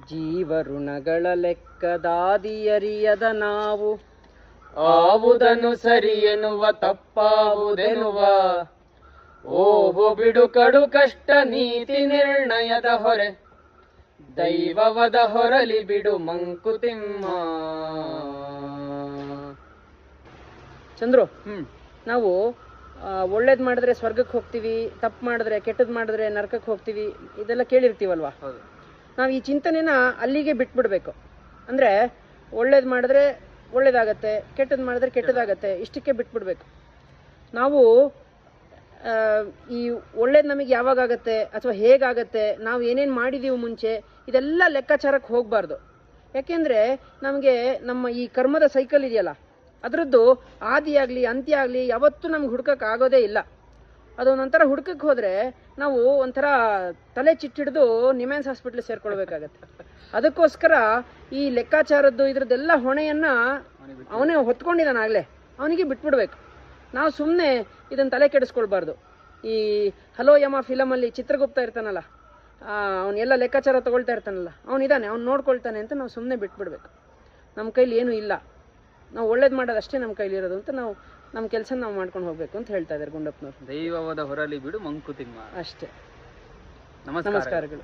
ಜೀವಋಣಗಳ ಲೆಕ್ಕದಾದಿಯರಿಯದ ನಾವು ಆವುದನ್ನು ಸರಿ ಎನ್ನುವ ತಪ್ಪಾವುದೆನ್ನುವ ಓಹೋ ಬಿಡು ಕಡು ಕಷ್ಟ ನೀತಿ ನಿರ್ಣಯದ ಹೊರೆ ದೈವವದ ಹೊರಲಿ ಬಿಡು ಮಂಕುತಿಮ್ಮ. ಚಂದ್ರು, ನಾವು ಒಳ್ಳೇದ್ ಮಾಡಿದ್ರೆ ಸ್ವರ್ಗಕ್ಕೆ ಹೋಗ್ತೀವಿ, ತಪ್ಪು ಮಾಡಿದ್ರೆ ಕೆಟ್ಟದ್ ಮಾಡಿದ್ರೆ ನರಕಕ್ಕೆ ಹೋಗ್ತೀವಿ, ಇದೆಲ್ಲ ಕೇಳಿರ್ತೀವಲ್ವಾ? ನಾವು ಈ ಚಿಂತನೆನ ಅಲ್ಲಿಗೆ ಬಿಟ್ಬಿಡ್ಬೇಕು. ಅಂದ್ರೆ ಒಳ್ಳೇದ್ ಮಾಡಿದ್ರೆ ಒಳ್ಳೇದಾಗತ್ತೆ, ಕೆಟ್ಟದ್ ಮಾಡಿದ್ರೆ ಕೆಟ್ಟದಾಗತ್ತೆ, ಇಷ್ಟಕ್ಕೆ ಬಿಟ್ಬಿಡ್ಬೇಕು. ನಾವು ಈ ಒಳ್ಳೇದು ನಮಗೆ ಯಾವಾಗ ಆಗತ್ತೆ ಅಥವಾ ಹೇಗಾಗತ್ತೆ, ನಾವು ಏನೇನು ಮಾಡಿದೀವಿ ಮುಂಚೆ, ಇದೆಲ್ಲ ಲೆಕ್ಕಾಚಾರಕ್ಕೆ ಹೋಗಬಾರ್ದು. ಯಾಕೆಂದ್ರೆ ನಮಗೆ ನಮ್ಮ ಈ ಕರ್ಮದ ಸೈಕಲ್ ಇದೆಯಲ್ಲ, ಅದರದ್ದು ಆದಿಯಾಗಲಿ ಅಂತ್ಯ ಆಗಲಿ ಯಾವತ್ತೂ ನಮ್ಗೆ ಹುಡ್ಕಕ್ಕೆ ಆಗೋದೇ ಇಲ್ಲ. ಅದೊಂದೊಂಥರ ಹುಡ್ಕಕ್ಕೆ ಹೋದ್ರೆ ನಾವು ಒಂಥರ ತಲೆ ಚಿಟ್ಟಿಡ್ದು ನಿಮ್ಯಾನ್ಸ್ ಹಾಸ್ಪಿಟ್ಲ್ ಸೇರ್ಕೊಳ್ಬೇಕಾಗತ್ತೆ. ಅದಕ್ಕೋಸ್ಕರ ಈ ಲೆಕ್ಕಾಚಾರದ್ದು ಇದ್ರದ್ದೆಲ್ಲ ಹೊಣೆಯನ್ನ ಅವನೇ ಹೊತ್ಕೊಂಡಿದ್ದಾನಾಗಲೇ, ಅವನಿಗೆ ಬಿಟ್ಬಿಡ್ಬೇಕು. ನಾವು ಸುಮ್ಮನೆ ಇದನ್ನು ತಲೆ ಕೆಡಿಸ್ಕೊಳ್ಬಾರ್ದು. ಈ ಹಲೋ ಯಮ ಫಿಲಮಲ್ಲಿ ಚಿತ್ರಗುಪ್ತ ಇರ್ತಾನಲ್ಲ, ಅವನೆಲ್ಲ ಲೆಕ್ಕಾಚಾರ ತಗೊಳ್ತಾ ಇರ್ತಾನಲ್ಲ, ಅವನಿದ್ದಾನೆ, ಅವ್ನು ನೋಡ್ಕೊಳ್ತಾನೆ ಅಂತ ನಾವು ಸುಮ್ಮನೆ ಬಿಟ್ಬಿಡ್ಬೇಕು. ನಮ್ಮ ಕೈಲಿ ಏನೂ ಇಲ್ಲ, ನಾವು ಒಳ್ಳೇದು ಮಾಡೋದಷ್ಟೇ ನಮ್ಮ ಕೈಲಿರೋದು ಅಂತ ನಾವು ನಮ್ಮ ಕೆಲಸ ನಾವು ಮಾಡ್ಕೊಂಡು ಹೋಗ್ಬೇಕು ಅಂತ ಹೇಳ್ತಾ ಇದ್ದಾರೆ ಗುಂಡಪ್ಪನವ್ರು. ದೈವವಾದ ಹೊರಲಿ ಬಿಡು ಮಂಕುತಿಮ್ಮ. ಅಷ್ಟೇ. ನಮಸ್ಕಾರಗಳು.